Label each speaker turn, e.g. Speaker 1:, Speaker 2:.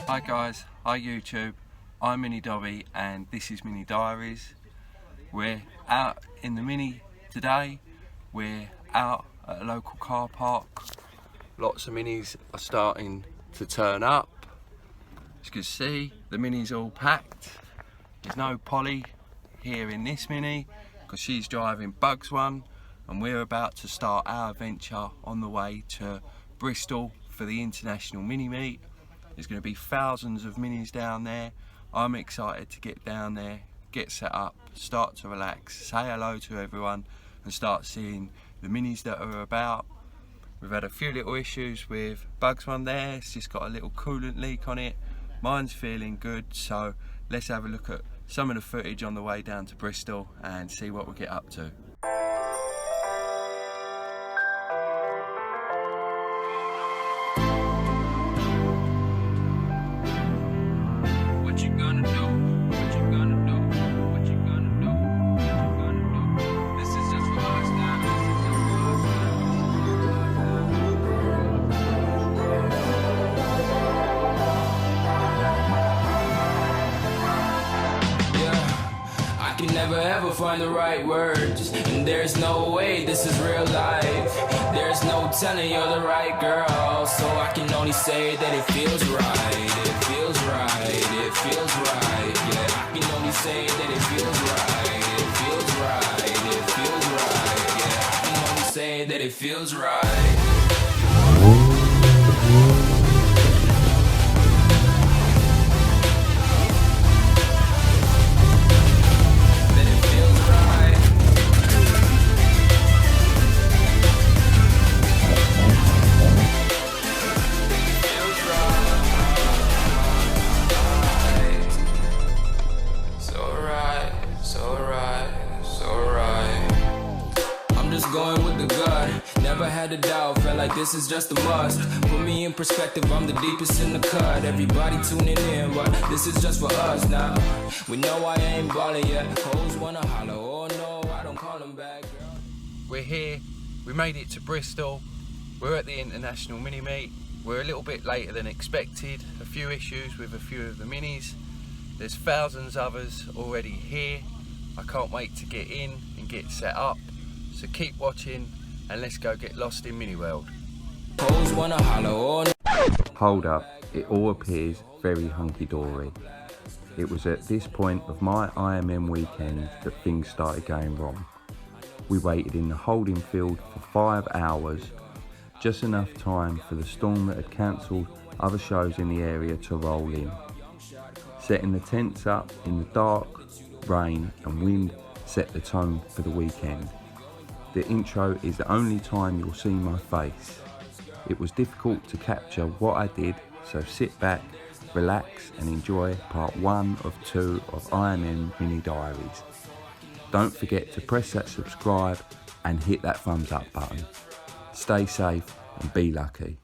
Speaker 1: Hi guys, hi YouTube, I'm Mini Dobby and this is Mini Diaries. We're out in the Mini today, we're out at a local car park. Lots of Minis are starting to turn up. As you can see, the Mini's all packed. There's no Polly here in this Mini because she's driving Bugs one, and we're about to start our adventure on the way to Bristol for the International Mini Meet. There's going to be thousands of Minis down there. I'm excited to get down there, get set up, start to relax, say hello to everyone and start seeing the Minis that are about. We've had a few little issues with Bugs one there, it's just got a little coolant leak on it. Mine's feeling good, so let's have a look at some of the footage on the way down to Bristol and see what we get up to.
Speaker 2: Never ever find the right words, and there's no way this is real life. There's no telling you're the right girl, so I can only say that it feels right. It feels right, it feels right. Yeah, I can only say that it feels right. It feels right, it feels right. Yeah, I can only say that it feels right. Going with the gut, never had a doubt, felt like this is just a must. Put me in perspective, I'm the deepest in the cut. Everybody tuning in, but this is just for us now. We know I ain't ballin' yet, hoes wanna holler, oh no, I don't call them back, girl.
Speaker 1: We're here, we made it to Bristol, we're at the International Mini Meet. We're a little bit later than expected, a few issues with a few of the Minis. There's thousands of us already here. I can't wait to get in and get set up. So keep watching and let's go get lost in Mini World.
Speaker 3: Hold up, it all appears very hunky-dory. It was at this point of my IMM weekend that things started going wrong. We waited in the holding field for 5 hours, just enough time for the storm that had cancelled other shows in the area to roll in. Setting the tents up in the dark, rain and wind set the tone for the weekend. The intro is the only time you'll see my face. It was difficult to capture what I did, so sit back, relax and enjoy part 1 of 2 of IMM Mini Diaries. Don't forget to press that subscribe and hit that thumbs up button. Stay safe and be lucky.